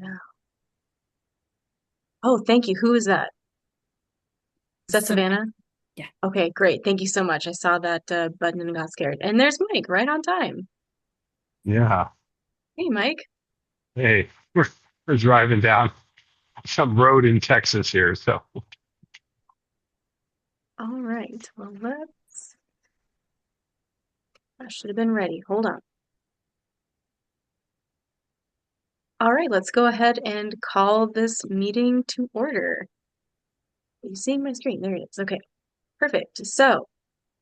Yeah. Oh, thank you. Who is that? Is that So, Savannah? yeah. Okay, great. Thank you so much. I saw that button and got scared. And there's Mike, right on time. Yeah. Hey, Mike. Hey, we're driving down some road in Texas here. So, All right. Well, I should have been ready. Hold on. All right, let's go ahead and call this meeting to order. Are you seeing my screen? There it is. Okay, perfect. So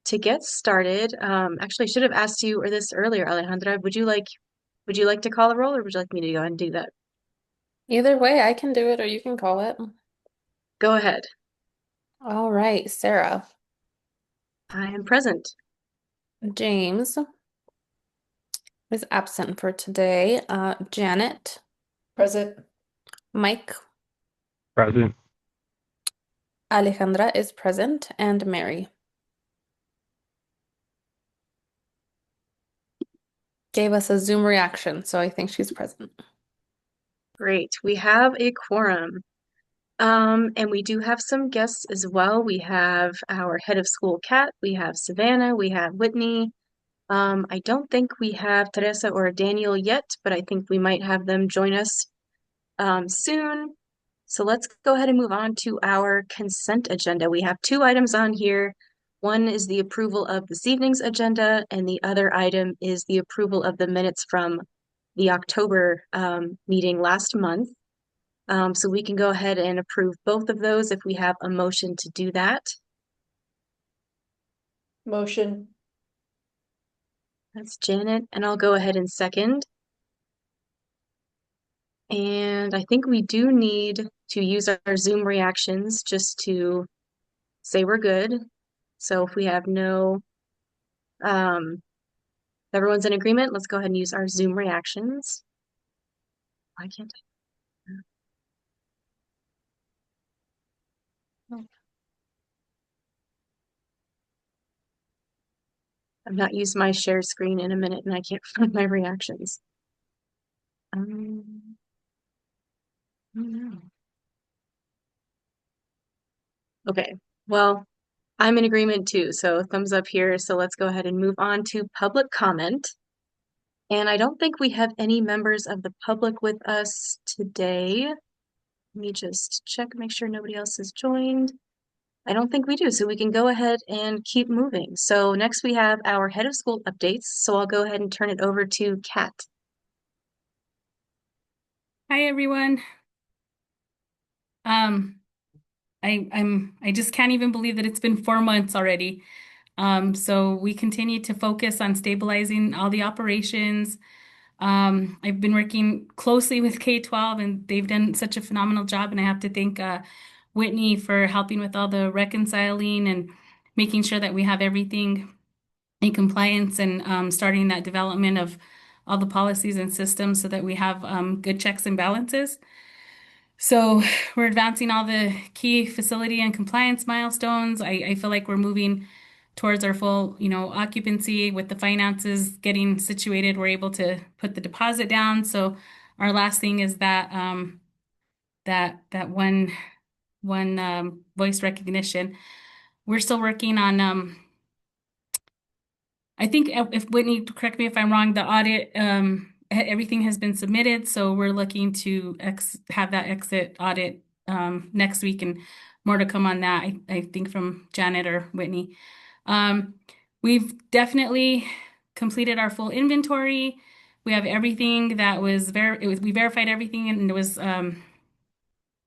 to get started, actually, I should have asked you or this earlier, Alejandra. Would you like to call a roll, or would you like me to go ahead and do that? Either way, I can do it or you can call it. Go ahead. All right, Sarah. I am present. James is absent for today. Janet, Present. Mike, President, Alejandra is present, and Mary gave us a Zoom reaction, so I think she's present. Great. We have a quorum. And we do have some guests as well. We have our head of school, Kat. We have Savannah. We have Whitney. I don't think we have Teresa or Daniel yet, but I think we might have them join us soon. So let's go ahead and move on to our consent agenda. We have two items on here. One is the approval of this evening's agenda, and the other item is the approval of the minutes from the October meeting last month. So we can go ahead and approve both of those if we have a motion to do that. Motion. That's Janet, and I'll go ahead and second. And I think we do need to use our Zoom reactions just to say we're good. So if we have if everyone's in agreement, let's go ahead and use our Zoom reactions. Why can't I? I've not used my share screen in a minute and I can't find my reactions. Oh no. Okay, well, I'm in agreement too, so thumbs up here. So let's go ahead and move on to public comment. And I don't think we have any members of the public with us today. Let me just check, make sure nobody else has joined. I don't think we do, so we can go ahead and keep moving. So next we have our head of school updates. So I'll go ahead and turn it over to Kat. Hi everyone. Um, I just can't even believe that it's been 4 months already. So we continue to focus on stabilizing all the operations. I've been working closely with K-12 and they've done such a phenomenal job. And I have to thank Whitney for helping with all the reconciling and making sure that we have everything in compliance and starting that development of all the policies and systems so that we have good checks and balances. So we're advancing all the key facility and compliance milestones. I feel like we're moving towards our full, occupancy with the finances getting situated. We're able to put the deposit down. So our last thing is that that one voice recognition. We're still working on I think if Whitney, correct me if I'm wrong, the audit, everything has been submitted, so we're looking to ex have that exit audit next week and more to come on that, I think from Janet or Whitney. Um, we've definitely completed our full inventory. We have everything that was we verified everything and it was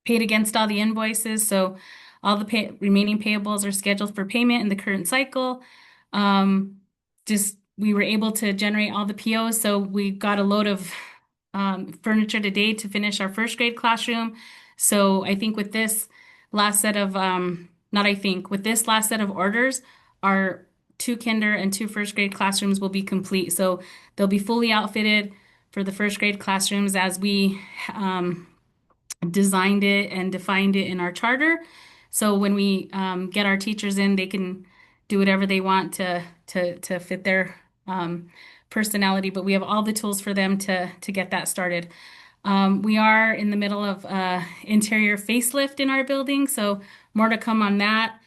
paid against all the invoices, so all the remaining payables are scheduled for payment in the current cycle. Um, just we were able to generate all the POs, so we got a load of furniture today to finish our first grade classroom. So I think with this last set of not I think with this last set of orders, our two kinder and two first grade classrooms will be complete. So they'll be fully outfitted for the first grade classrooms as we designed it and defined it in our charter. So when we get our teachers in, they can do whatever they want to fit their personality. But we have all the tools for them to get that started. We are in the middle of interior facelift in our building, so more to come on that.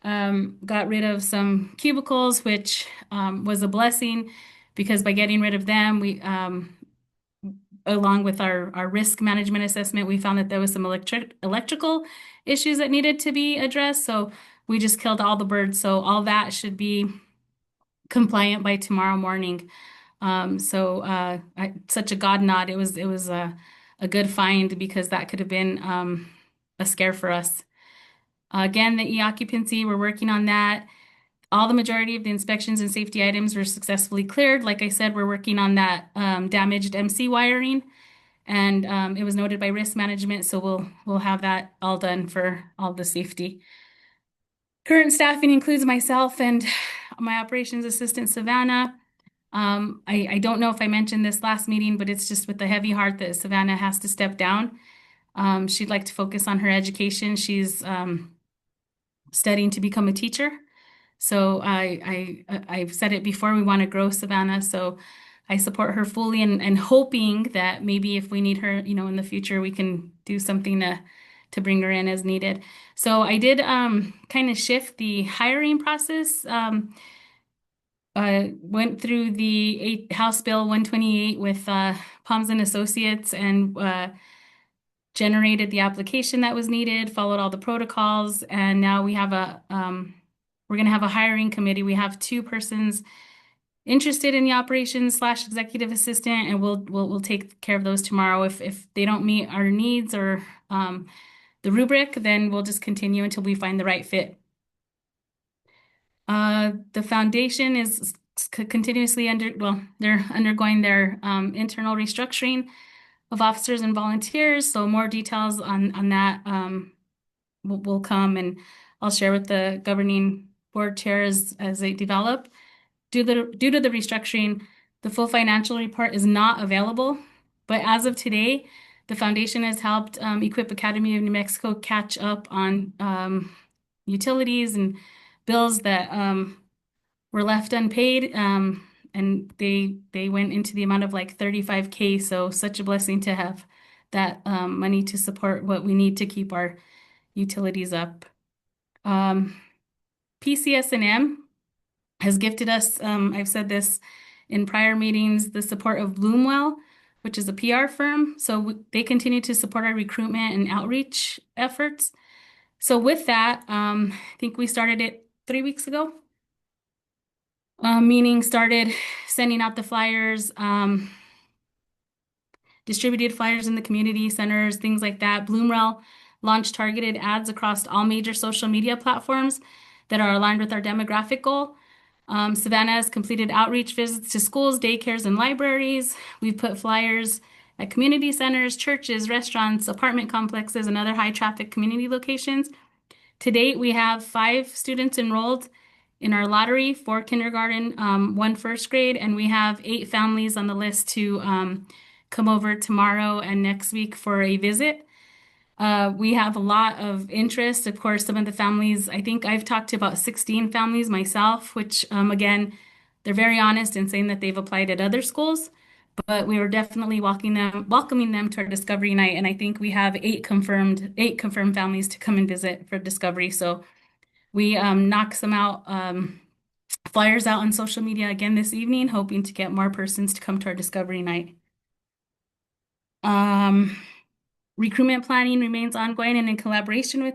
Got rid of some cubicles, which was a blessing because by getting rid of them, we along with our risk management assessment, we found that there was some electrical issues that needed to be addressed. So we just killed all the birds. So all that should be compliant by tomorrow morning. Such a God nod. It was a good find because that could have been a scare for us. Again, the e-occupancy, we're working on that. All the majority of the inspections and safety items were successfully cleared. Like I said, we're working on that damaged MC wiring, and it was noted by risk management, so we'll have that all done for all the safety. Current staffing includes myself and my operations assistant, Savannah. I don't know if I mentioned this last meeting, but it's just with the heavy heart that Savannah has to step down. She'd like to focus on her education. She's studying to become a teacher. So I've said it before, we want to grow Savannah. So I support her fully and hoping that maybe if we need her, in the future, we can do something to bring her in as needed. So I did kind of shift the hiring process. Went through the House Bill 128 with Palms and Associates and generated the application that was needed, followed all the protocols, and now we're going to have a hiring committee. We have two persons interested in the operations/executive assistant, and we'll take care of those tomorrow. If they don't meet our needs or the rubric, then we'll just continue until we find the right fit. The foundation is continuously they're undergoing their internal restructuring of officers and volunteers. So more details on that will come, and I'll share with the governing board chairs as they develop. Due to the restructuring, the full financial report is not available, but as of today, the foundation has helped equip Academy of New Mexico catch up on utilities and bills that were left unpaid, and they went into the amount of like 35K. So such a blessing to have that money to support what we need to keep our utilities up. PCS&M has gifted us, I've said this in prior meetings, the support of Bloomwell, which is a PR firm. So they continue to support our recruitment and outreach efforts. So with that, I think we started it 3 weeks ago. Meaning started sending out the flyers, distributed flyers in the community centers, things like that. Bloomwell launched targeted ads across all major social media platforms that are aligned with our demographic goal. Savannah has completed outreach visits to schools, daycares, and libraries. We've put flyers at community centers, churches, restaurants, apartment complexes, and other high-traffic community locations. To date, we have 5 students enrolled in our lottery, 4 kindergarten, 1 first grade, and we have 8 families on the list to come over tomorrow and next week for a visit. We have a lot of interest. Of course, some of the families, I think I've talked to about 16 families myself, which again, they're very honest in saying that they've applied at other schools, but we were definitely welcoming them to our Discovery Night. And I think we have 8 confirmed families to come and visit for Discovery. So we knock some flyers out on social media again this evening, hoping to get more persons to come to our Discovery Night. Recruitment planning remains ongoing and in collaboration with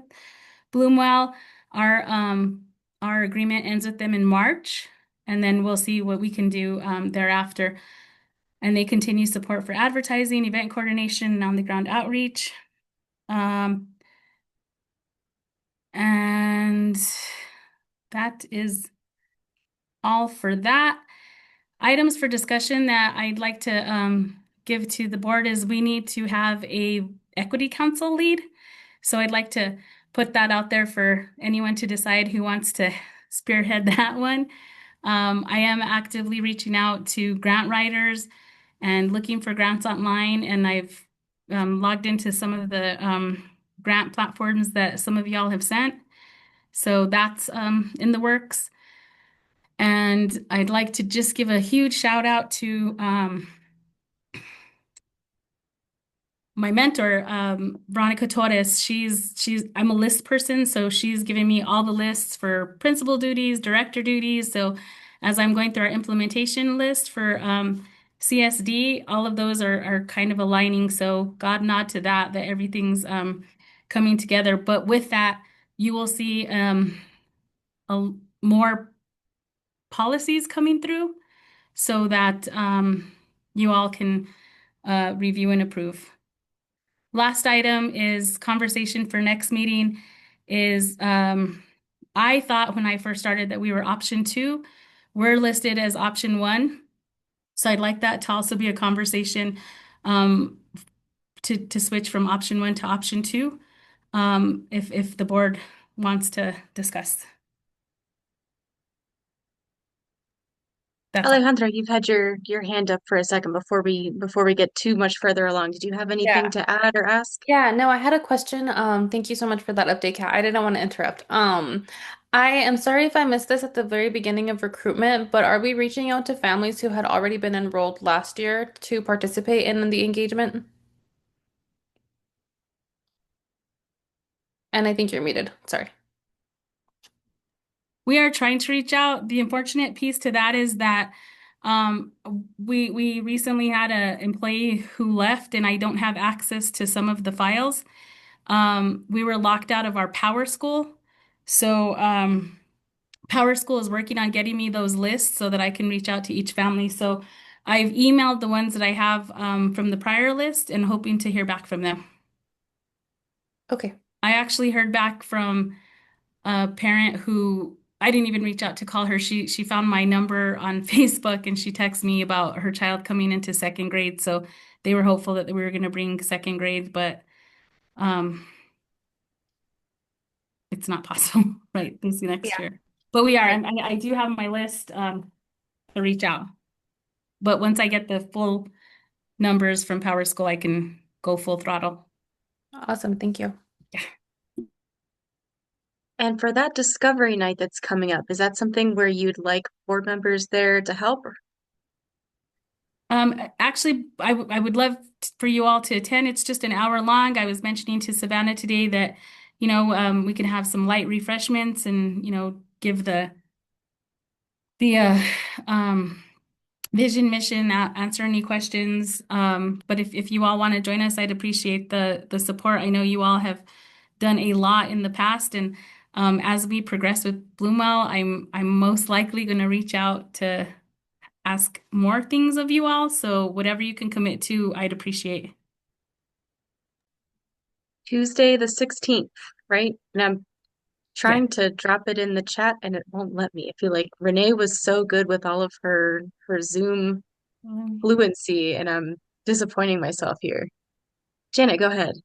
Bloomwell. Our agreement ends with them in March, and then we'll see what we can do thereafter. And they continue support for advertising, event coordination, and on-the-ground outreach. And that is all for that. Items for discussion that I'd like to give to the board is we need to have a equity council lead. So I'd like to put that out there for anyone to decide who wants to spearhead that one. I am actively reaching out to grant writers and looking for grants online, and I've logged into some of the grant platforms that some of y'all have sent. So that's in the works. And I'd like to just give a huge shout out to my mentor, Veronica Torres, I'm a list person, so she's giving me all the lists for principal duties, director duties. So as I'm going through our implementation list for CSD, all of those are kind of aligning. So God nod to that everything's coming together. But with that, you will see a more policies coming through so that you all can review and approve. Last item is conversation for next meeting is I thought when I first started that we were option 2. We're listed as option 1. So I'd like that to also be a conversation um, to switch from option 1 to option 2 if the board wants to discuss. That's all. Alejandra, you've had your hand up for a second before we get too much further along. Did you have anything Yeah. to add or ask? Yeah, no, I had a question. Thank you so much for that update, Kat. I didn't want to interrupt. I am sorry if I missed this at the very beginning of recruitment, but are we reaching out to families who had already been enrolled last year to participate in the engagement? And I think you're muted. Sorry. We are trying to reach out. The unfortunate piece to that is that um, we recently had an employee who left, and I don't have access to some of the files. We were locked out of our Power School, so Power School is working on getting me those lists so that I can reach out to each family. So I've emailed the ones that I have from the prior list and hoping to hear back from them. Okay. I actually heard back from a parent who I didn't even reach out to call her. She found my number on Facebook and she texted me about her child coming into second grade. So they were hopeful that we were going to bring second grade, but um, it's not possible, right? This next Yeah. year. But we are. Right. I do have my list to reach out. But once I get the full numbers from Power School, I can go full throttle. Awesome. Thank you. And for that discovery night that's coming up, is that something where you'd like board members there to help? Actually, I would love for you all to attend. It's just an hour long. I was mentioning to Savannah today that, we can have some light refreshments and, give the vision, mission, answer any questions. But if you all want to join us, I'd appreciate the support. I know you all have done a lot in the past, and as we progress with Bloomwell, I'm most likely going to reach out to ask more things of you all. So whatever you can commit to, I'd appreciate. Tuesday the 16th, right? And I'm Yeah. trying to drop it in the chat and it won't let me. I feel like Renee was so good with all of her Zoom fluency and I'm disappointing myself here. Janet, go ahead.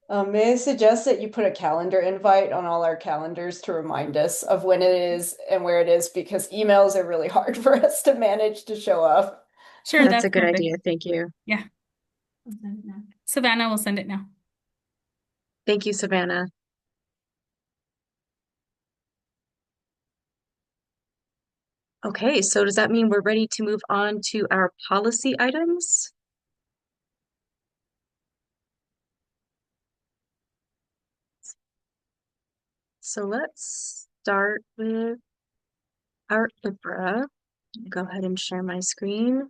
May I suggest that you put a calendar invite on all our calendars to remind us of when it is and where it is, because emails are really hard for us to manage to show up. Sure, That's that's a good perfect. idea. Thank you. Yeah. Savannah will send it now. Thank you, Savannah. Okay, so does that mean we're ready to move on to our policy items? So let's start with our IPRA. Go ahead and share my screen.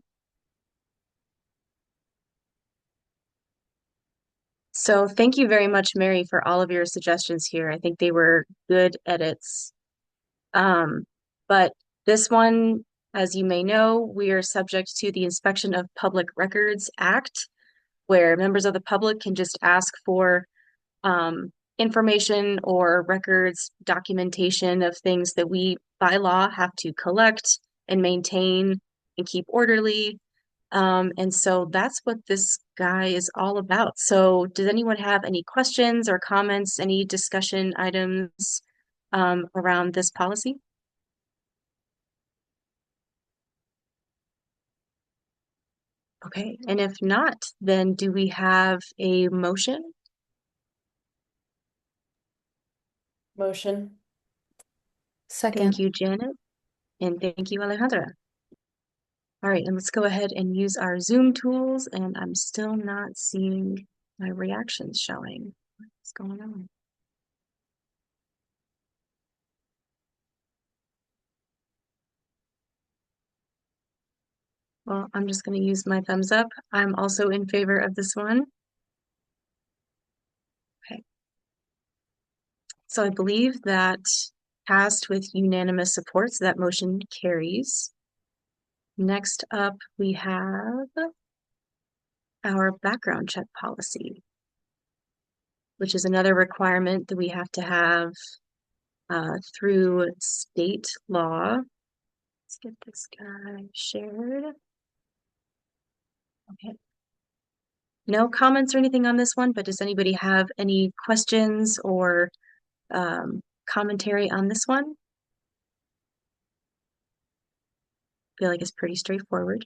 So thank you very much, Mary, for all of your suggestions here. I think they were good edits. But this one, as you may know, we are subject to the Inspection of Public Records Act, where members of the public can just ask for information or records, documentation of things that we by law have to collect and maintain and keep orderly. And so that's what this guy is all about. So does anyone have any questions or comments, any discussion items around this policy? Okay, and if not, then do we have a motion? Motion. Second. Thank you, Janet, and thank you, Alejandra. All right, and let's go ahead and use our Zoom tools, and I'm still not seeing my reactions showing? What's going on? Well, I'm just going to use my thumbs up. I'm also in favor of this one. Okay. So I believe that passed with unanimous support, so that motion carries. Next up, we have our background check policy, which is another requirement that we have to have through state law. Let's get this guy shared. Okay. No comments or anything on this one, but does anybody have any questions or commentary on this one? I feel like it's pretty straightforward.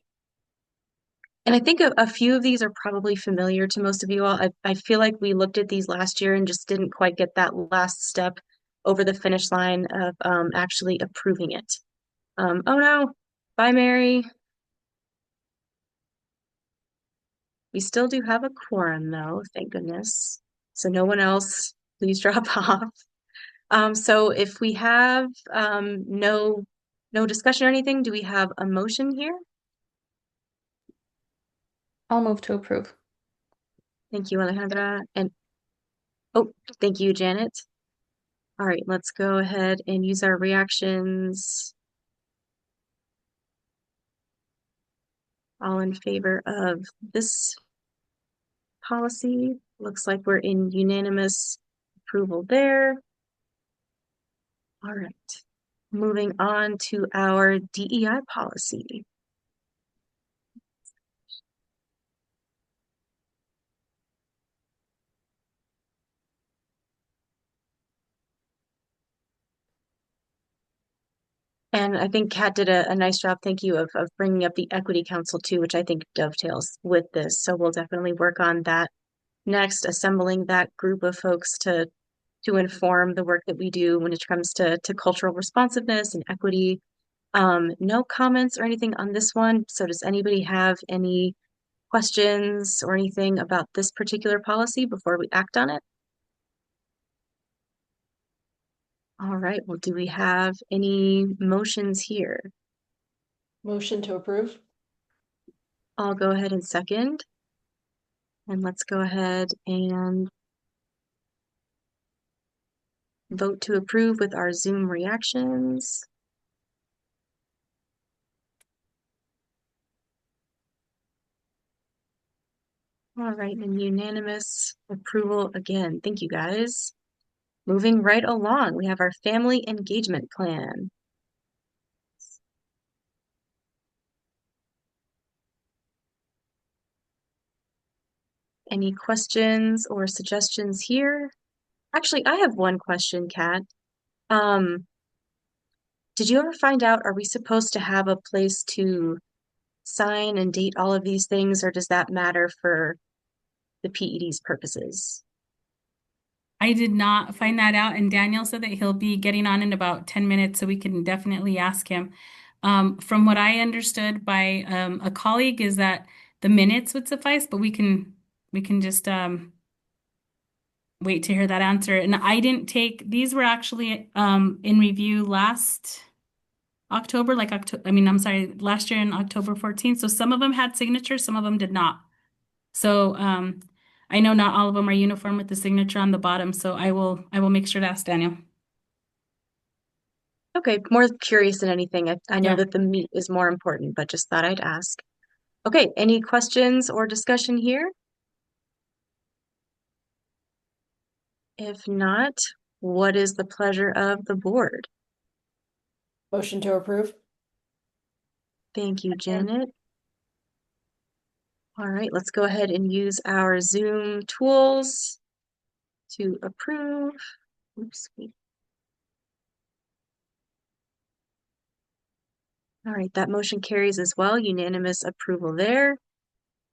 And I think a few of these are probably familiar to most of you all. I feel like we looked at these last year and just didn't quite get that last step over the finish line of actually approving it. Oh no, bye Mary. We still do have a quorum though, thank goodness. So no one else, please drop off. So if we have no discussion or anything, do we have a motion here? I'll move to approve. Thank you, Alejandra. And oh, thank you, Janet. All right, let's go ahead and use our reactions. All in favor of this policy. Looks like we're in unanimous approval there. All right, moving on to our DEI policy. And I think Kat did a nice job, thank you, of bringing up the Equity Council too, which I think dovetails with this. So we'll definitely work on that next, assembling that group of folks to inform the work that we do when it comes to cultural responsiveness and equity. No comments or anything on this one. So does anybody have any questions or anything about this particular policy before we act on it? All right, well, do we have any motions here? Motion to approve. I'll go ahead and second. And let's go ahead and vote to approve with our Zoom reactions. All right, and unanimous approval again. Thank you, guys. Moving right along, we have our family engagement plan. Any questions or suggestions here? Actually, I have one question, Kat. Did you ever find out, are we supposed to have a place to sign and date all of these things, or does that matter for the PED's purposes? I did not find that out, and Daniel said that he'll be getting on in about 10 minutes, so we can definitely ask him. From what I understood by a colleague is that the minutes would suffice, but we can just wait to hear that answer. And I didn't take these were actually in review last October, like October, I mean, I'm sorry, last year in October 14th. So some of them had signatures, some of them did not. So I know not all of them are uniform with the signature on the bottom, so I will make sure to ask Daniel. Okay, more curious than anything. I know Yeah. that the meat is more important, but just thought I'd ask. Okay, any questions or discussion here? If not, what is the pleasure of the board? Motion to approve. Thank you, Janet. All right, let's go ahead and use our Zoom tools to approve. Oops. All right, that motion carries as well, unanimous approval there.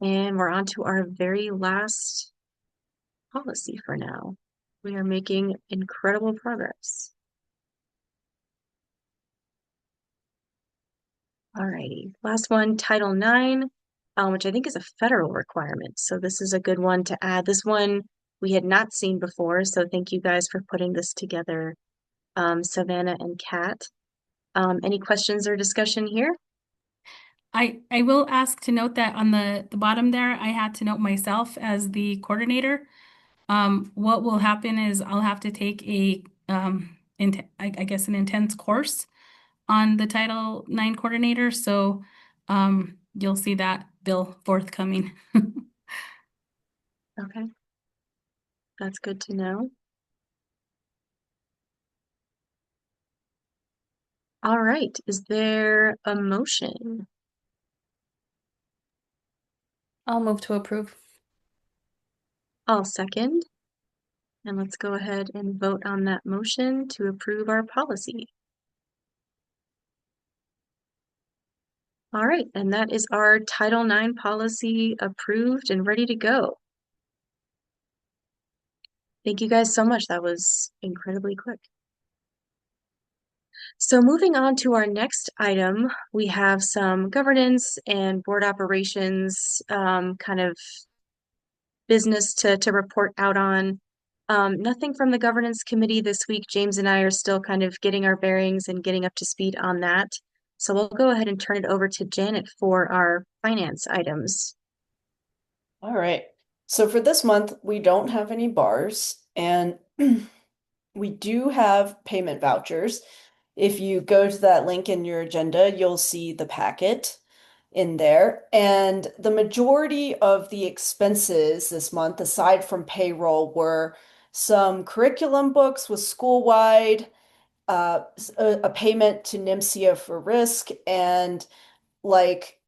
And we're on to our very last policy for now. We are making incredible progress. All righty, last one, Title IX, which I think is a federal requirement. So this is a good one to add. This one we had not seen before, so thank you guys for putting this together, Savannah and Kat. Any questions or discussion here? I will ask to note that on the bottom there, I had to note myself as the coordinator. What will happen is I'll have to take a I guess an intense course on the Title IX coordinator. So you'll see that bill forthcoming. Okay, that's good to know. All right, is there a motion? I'll move to approve. I'll second. And let's go ahead and vote on that motion to approve our policy. All right, and that is our Title IX policy approved and ready to go. Thank you guys so much. That was incredibly quick. So moving on to our next item, we have some governance and board operations kind of business to report out on. Nothing from the governance committee this week. James and I are still kind of getting our bearings and getting up to speed on that. So we'll go ahead and turn it over to Janet for our finance items. All right. So for this month, we don't have any bars, and we do have payment vouchers. If you go to that link in your agenda, you'll see the packet in there. And the majority of the expenses this month, aside from payroll, were some curriculum books with school-wide, a payment to NIMSIA for risk, and like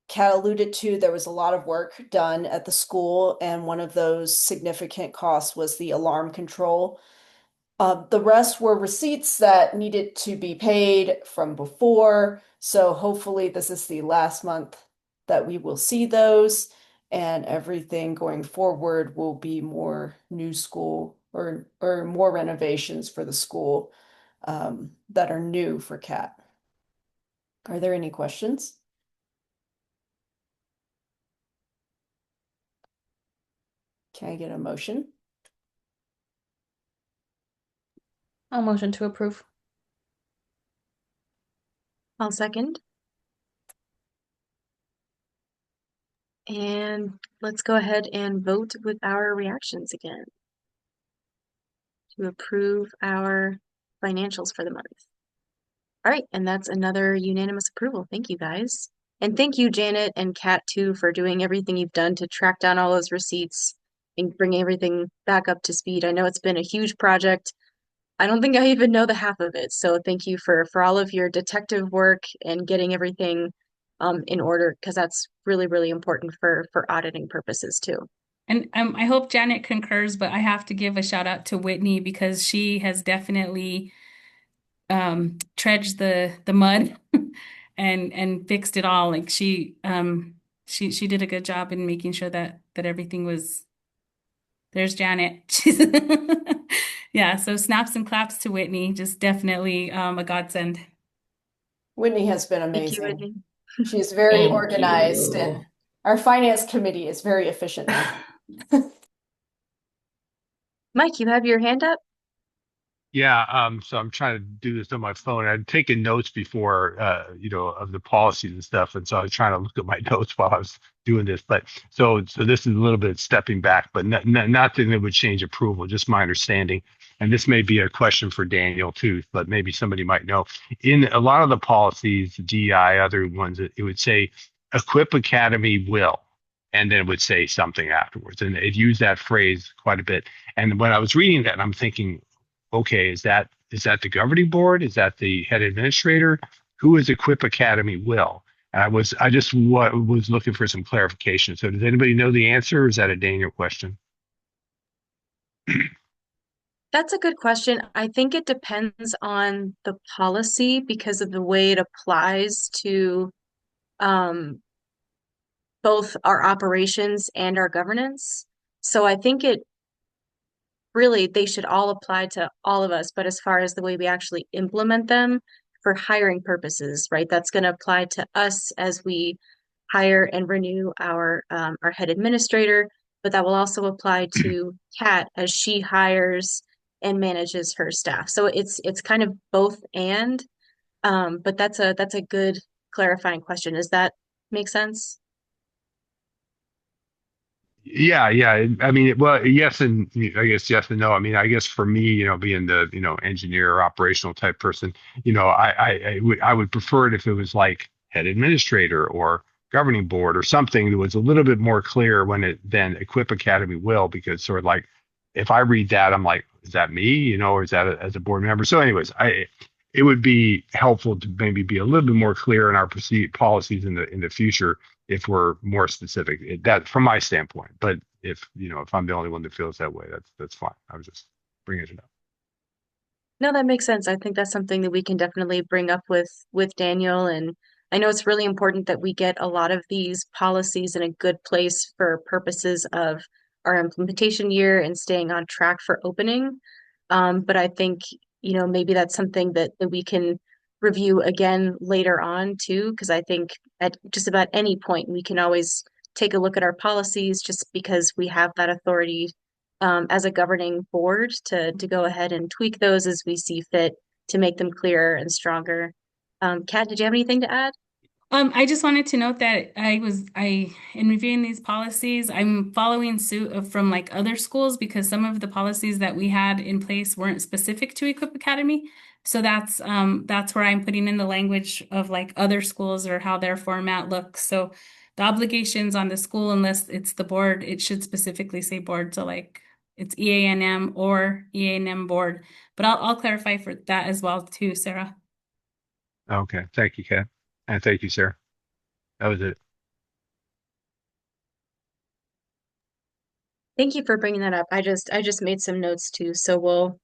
Kat alluded to, there was a lot of work done at the school, and one of those significant costs was the alarm control. The rest were receipts that needed to be paid from before, so hopefully this is the last month that we will see those, and everything going forward will be more new school or more renovations for the school that are new for Cat. Are there any questions? Can I get a motion? I'll motion to approve. I'll second. And let's go ahead and vote with our reactions again to approve our financials for the month. All right, and that's another unanimous approval. Thank you guys. And thank you, Janet and Kat, too, for doing everything you've done to track down all those receipts and bring everything back up to speed. I know it's been a huge project. I don't think I even know the half of it. So thank you for all of your detective work and getting everything in order, because that's really, really important for auditing purposes too. And I hope Janet concurs, but I have to give a shout out to Whitney because she has definitely trudged the mud and fixed it all. Like she did a good job in making sure that everything was. There's Janet. Yeah, so snaps and claps to Whitney. Just definitely a godsend. Whitney has been Thank you, amazing. Whitney. She's very Thank organized, you. and our finance committee is very efficient now. Mike, you have your hand up? Yeah, so I'm trying to do this on my phone. I'd taken notes before, of the policies and stuff, and so I was trying to look at my notes while I was doing this. But so this is a little bit stepping back, but nothing that would change approval, just my understanding. And this may be a question for Daniel too, but maybe somebody might know. In a lot of the policies, DI, other ones, it would say Equip Academy will, and then it would say something afterwards, and it used that phrase quite a bit. And when I was reading that, I'm thinking, okay, is that the governing board? Is that the head administrator? Who is Equip Academy will? And I just was looking for some clarification. So does anybody know the answer, or is that a Daniel question? That's a good question. I think it depends on the policy because of the way it applies to both our operations and our governance. So I think it really, they should all apply to all of us, but as far as the way we actually implement them for hiring purposes, right? That's going to apply to us as we hire and renew our head administrator, but that will also apply to Kat as she hires and manages her staff. So it's kind of both and, but that's a good clarifying question. Does that make sense? Yeah, yeah. I mean, well, yes, and I guess yes and no. I mean, I guess for me, being the, engineer or operational type person, I would prefer it if it was like head administrator or governing board or something that was a little bit more clear when it then Equip Academy will, because sort of like if I read that, I'm like, is that me, or is that as a board member? So anyways, it would be helpful to maybe be a little bit more clear in our policies in the future if we're more specific. That from my standpoint. But if I'm the only one that feels that way, that's fine. I was just bringing it up. No, that makes sense. I think that's something that we can definitely bring up with Daniel. And I know it's really important that we get a lot of these policies in a good place for purposes of our implementation year and staying on track for opening. But I think, maybe that's something that we can review again later on too, because I think at just about any point we can always take a look at our policies just because we have that authority as a governing board to go ahead and tweak those as we see fit to make them clearer and stronger. Kat, did you have anything to add? I just wanted to note that in reviewing these policies, I'm following suit from like other schools because some of the policies that we had in place weren't specific to Equip Academy. So that's where I'm putting in the language of like other schools or how their format looks. So the obligations on the school, unless it's the board, it should specifically say board. So like it's EANM or EANM board. But I'll clarify for that as well too, Sarah. Okay, thank you, Kat, and thank you, Sarah. That was it. Thank you for bringing that up. I just made some notes too, so we'll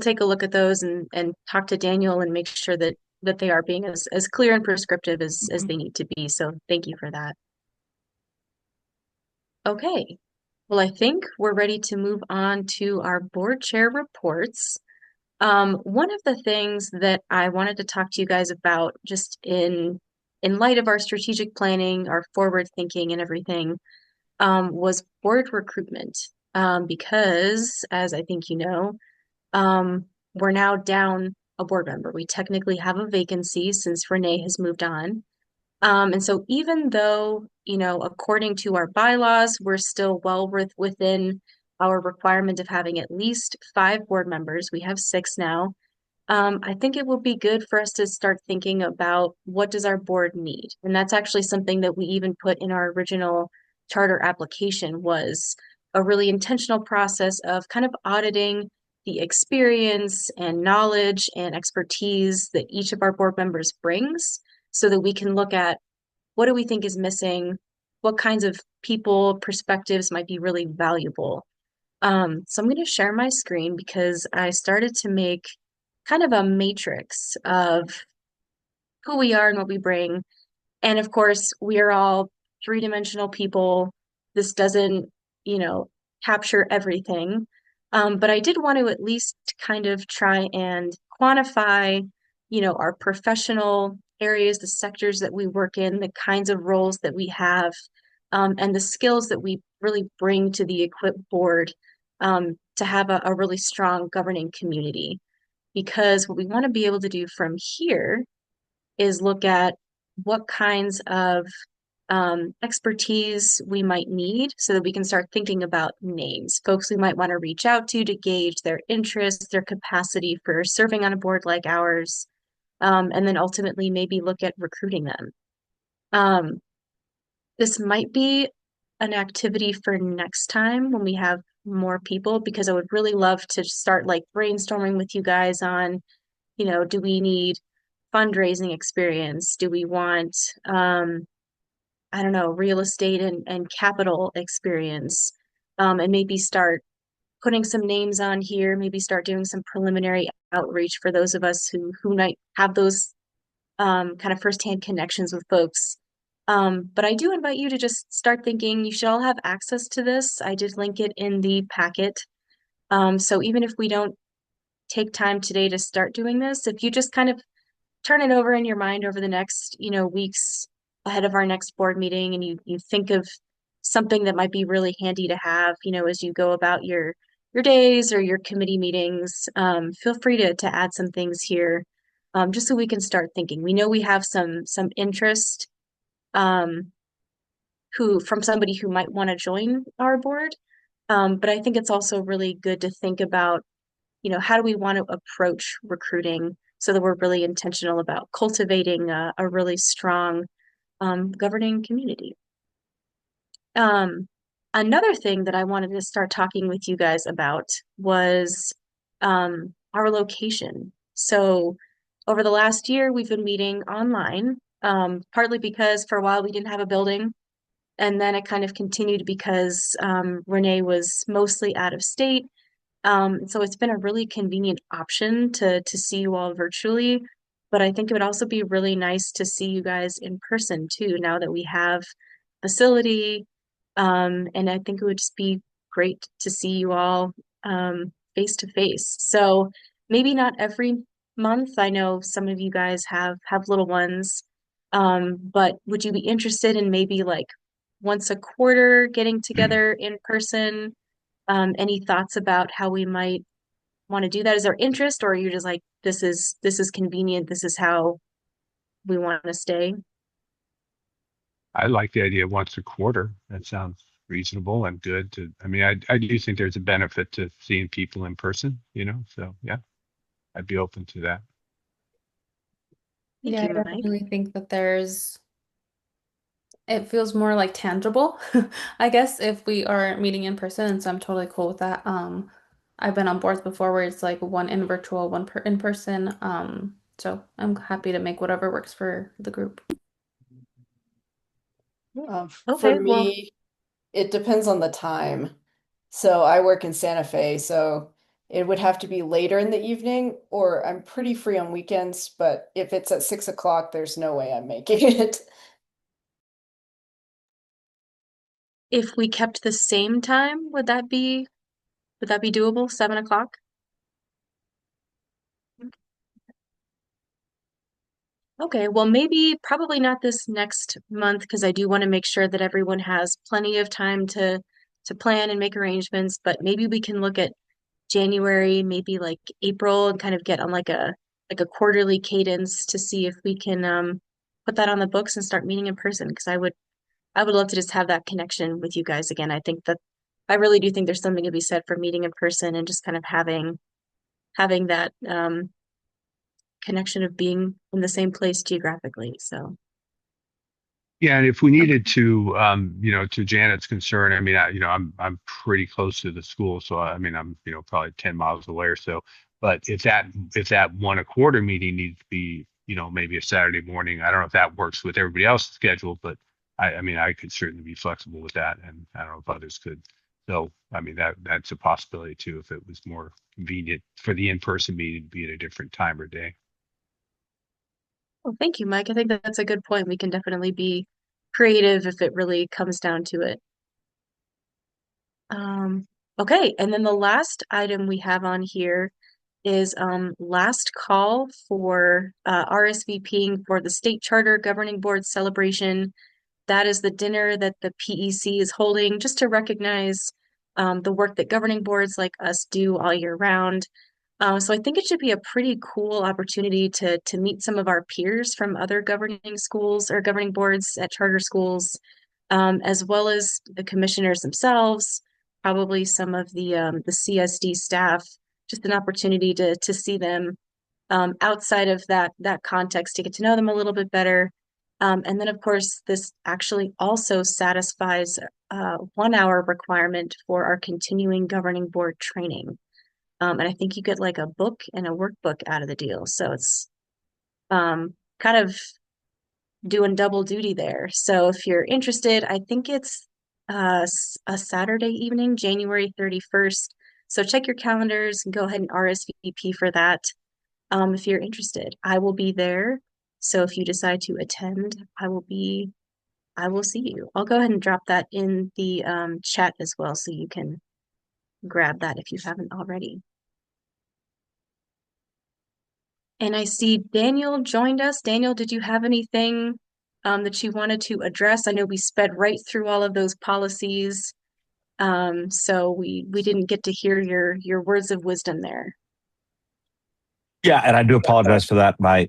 take a look at those and talk to Daniel and make sure that they are being as clear and prescriptive as they need to be. So thank you for that. Okay. Well, I think we're ready to move on to our board chair reports. One of the things that I wanted to talk to you guys about, just in light of our strategic planning, our forward thinking, and everything, was board recruitment. Because, as I think you know, we're now down a board member. We technically have a vacancy since Renee has moved on. And so even though, according to our bylaws, we're still within our requirement of having at least 5 board members, we have 6 now. I think it would be good for us to start thinking about what does our board need? And that's actually something that we even put in our original charter application was a really intentional process of kind of auditing the experience and knowledge and expertise that each of our board members brings so that we can look at what do we think is missing, what kinds of people perspectives might be really valuable. So I'm going to share my screen because I started to make kind of a matrix of who we are and what we bring. And of course, we are all three-dimensional people. This doesn't, you know, capture everything. But I did want to at least kind of try and quantify, our professional areas, the sectors that we work in, the kinds of roles that we have, and the skills that we really bring to the Equip board, to have a really strong governing community. Because what we want to be able to do from here is look at what kinds of expertise we might need so that we can start thinking about names, folks we might want to reach out to gauge their interest, their capacity for serving on a board like ours, and then ultimately maybe look at recruiting them. This might be an activity for next time when we have more people, because I would really love to start like brainstorming with you guys on, do we need fundraising experience? Do we want, I don't know, real estate and capital experience? And maybe start putting some names on here, maybe start doing some preliminary outreach for those of us who might have those kind of firsthand connections with folks. But I do invite you to just start thinking. You should all have access to this. I did link it in the packet. So even if we don't take time today to start doing this, if you just kind of turn it over in your mind over the next, weeks, ahead of our next board meeting and you think of something that might be really handy to have, as you go about your days or your committee meetings, feel free to add some things here, just so we can start thinking. We know we have some interest, um, who from somebody who might want to join our board. But I think it's also really good to think about, how do we want to approach recruiting so that we're really intentional about cultivating a really strong governing community. Another thing that I wanted to start talking with you guys about was our location. So over the last year, we've been meeting online, partly because for a while we didn't have a building. And then it kind of continued because Renee was mostly out of state. So it's been a really convenient option to see you all virtually. But I think it would also be really nice to see you guys in person too, now that we have facility. And I think it would just be great to see you all face to face. So maybe not every month. I know some of you guys have little ones. But would you be interested in maybe like once a quarter getting together in person? Any thoughts about how we might want to do that? Is there interest, or are you just like, this is convenient, this is how we want to stay? I like the idea of once a quarter. That sounds reasonable and good to, I mean, I do think there's a benefit to seeing people in person, so yeah, I'd be open to that. Thank Yeah, I you, Mike. definitely think that it feels more like tangible, I guess, if we are meeting in person, and so I'm totally cool with that. I've been on boards before where it's like one in virtual, one per in person. So I'm happy to make whatever works for the group. For Okay, well, me, it depends on the time. So I work in Santa Fe, so it would have to be later in the evening, or I'm pretty free on weekends, but if it's at 6 o'clock, there's no way I'm making it. if we kept the same time, would that be doable? 7 o'clock? Okay, well, maybe probably not this next month because I do want to make sure that everyone has plenty of time to plan and make arrangements, but maybe we can look at January, maybe like April, and kind of get on like a quarterly cadence to see if we can put that on the books and start meeting in person because I would love to just have that connection with you guys again. I think that I really do think there's something to be said for meeting in person and just kind of having that connection of being in the same place geographically. So Yeah, and if we needed okay. to, to Janet's concern, I mean, I'm pretty close to the school, so I mean, I'm, probably 10 miles away or so. But if that one a quarter meeting needs to be, maybe a Saturday morning, I don't know if that works with everybody else's schedule, but I mean, I could certainly be flexible with that, and I don't know if others could. So, I mean, that's a possibility too, if it was more convenient for the in-person meeting to be at a different time or day. Well, thank you, Mike. I think that's a good point. We can definitely be creative if it really comes down to it. Um, okay, and then the last item we have on here is last call for RSVPing for the State Charter Governing Board celebration. That is the dinner that the PEC is holding just to recognize the work that governing boards like us do all year round. So I think it should be a pretty cool opportunity to meet some of our peers from other governing schools or governing boards at charter schools, as well as the commissioners themselves, probably some of the CSD staff. Just an opportunity to see them outside of that context to get to know them a little bit better. And then, of course, this actually also satisfies 1 hour requirement for our continuing governing board training. And I think you get like a book and a workbook out of the deal. So it's kind of doing double duty there. So if you're interested, I think it's a Saturday evening, January 31st. So check your calendars and go ahead and RSVP for that. If you're interested, I will be there. So if you decide to attend, I will see you. I'll go ahead and drop that in the chat as well so you can grab that if you haven't already. And I see Daniel joined us. Daniel, did you have anything that you wanted to address? I know we sped right through all of those policies, so we didn't get to hear your words of wisdom there. Yeah, and I do apologize for that. My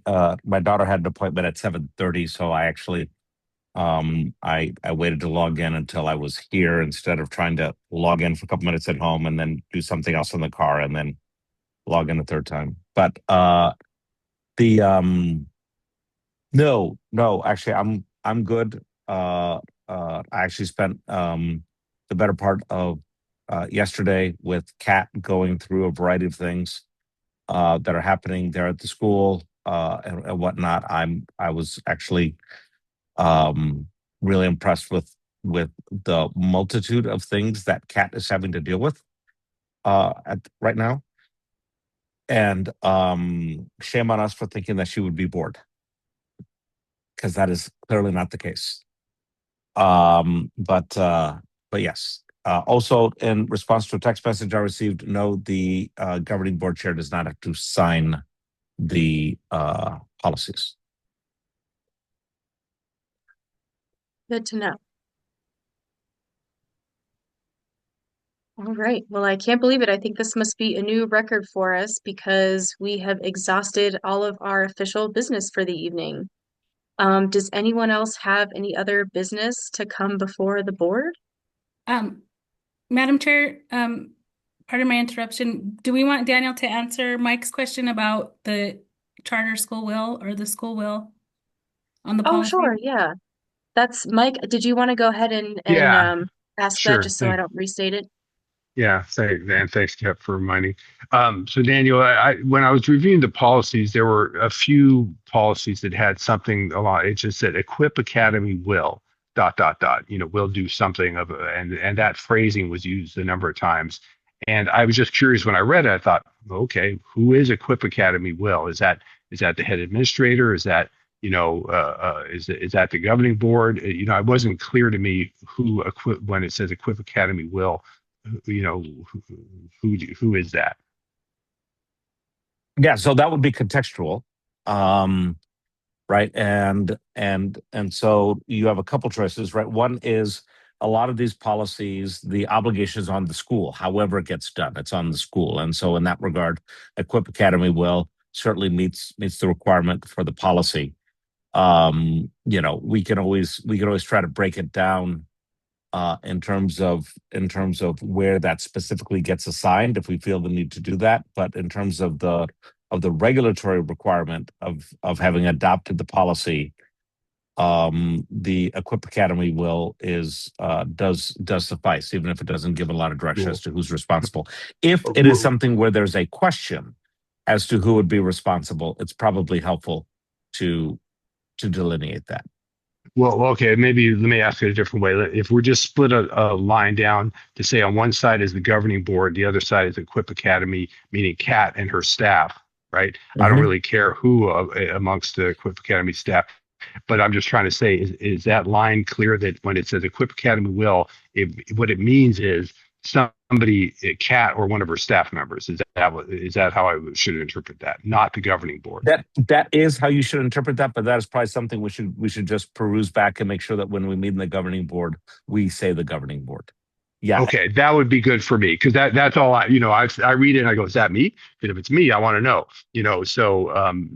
daughter had an appointment at 7:30, so I actually I waited to log in until I was here instead of trying to log in for a couple minutes at home and then do something else in the car and then log in a third time. But the no, actually I'm good. I actually spent the better part of yesterday with Kat going through a variety of things that are happening there at the school and whatnot. I was actually really impressed with the multitude of things that Kat is having to deal with right now. And shame on us for thinking that she would be bored, because that is clearly not the case. But yes. Also, in response to a text message I received, no, the governing board chair does not have to sign the policies. Good to know. All right. Well, I can't believe it. I think this must be a new record for us because we have exhausted all of our official business for the evening. Does anyone else have any other business to come before the board? Madam Chair, pardon my interruption. Do we want Daniel to answer Mike's question about the charter school will or the school will on the Oh, policy? sure. Yeah. That's Mike. Did you want to go ahead and Yeah, ask that sure. just so I don't restate it? Yeah, thanks, Kev, for reminding. So Daniel, when I was reviewing the policies, there were a few policies that had something along. It just said "Equip Academy will dot dot dot." Will do something of, and that phrasing was used a number of times. And I was just curious when I read it. I thought, okay, who is Equip Academy will? Is that the head administrator? Is that is that the governing board? It wasn't clear to me who equip when it says Equip Academy will. Who is that? Yeah, so that would be contextual, right? And so you have a couple choices, right? One is a lot of these policies, the obligation is on the school. However it gets done, it's on the school. And so in that regard, Equip Academy will certainly meets the requirement for the policy. We can always try to break it down in terms of where that specifically gets assigned if we feel the need to do that. But in terms of the regulatory requirement of having adopted the policy, the Equip Academy will is does suffice, even if it doesn't give a lot of direction as Cool. to who's responsible. If it is something where there's a question as to who would be responsible, it's probably helpful to delineate that. Well, okay, maybe let me ask it a different way. If we're just split a line down to say on one side is the governing board, the other side is Equip Academy, meaning Kat and her staff, right? I don't really care who amongst the Equip Academy staff, but I'm just trying to say, is that line clear that when it says Equip Academy will, what it means is somebody, Kat or one of her staff members? Is that how I should interpret that? Not the governing board. That is how you should interpret that, but that is probably something we should just peruse back and make sure that when we meet in the governing board, we say the governing board. Yeah. Okay, that would be good for me because that's all I read it and I go, is that me? Because if it's me, I want to know. So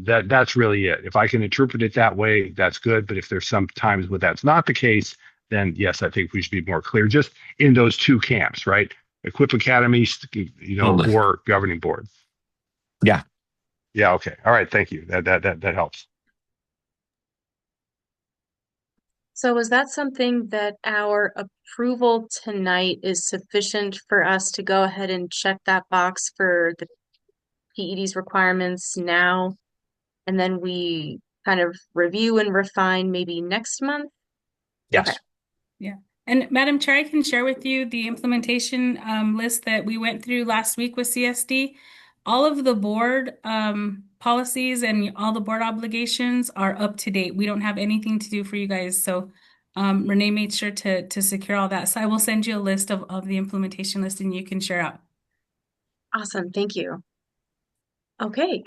that's really it. If I can interpret it that way, that's good. But if there's some times where that's not the case, then yes, I think we should be more clear just in those two camps, right? Equip Academy, Totally. or governing board. Yeah. Yeah. Okay. All right. Thank you. That helps. So is that something that our approval tonight is sufficient for us to go ahead and check that box for the PED's requirements now, and then we kind of review and refine maybe next month? Yes. Okay. Yeah. And Madam Chair, I can share with you the implementation list that we went through last week with CSD. All of the board policies and all the board obligations are up to date. We don't have anything to do for you guys. So Renee made sure to secure all that. So I will send you a list of the implementation list and you can share out. Awesome. Thank you. Okay.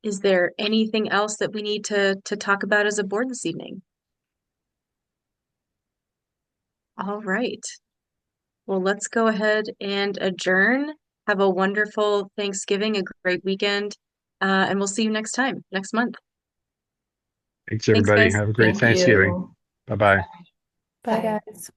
Is there anything else that we need to talk about as a board this evening? All right. Well, let's go ahead and adjourn. Have a wonderful Thanksgiving, a great weekend, and we'll see you next month. Thanks, Thanks, everybody. guys. Have a great Thank Thanksgiving. you. Bye bye. Bye, Bye. guys.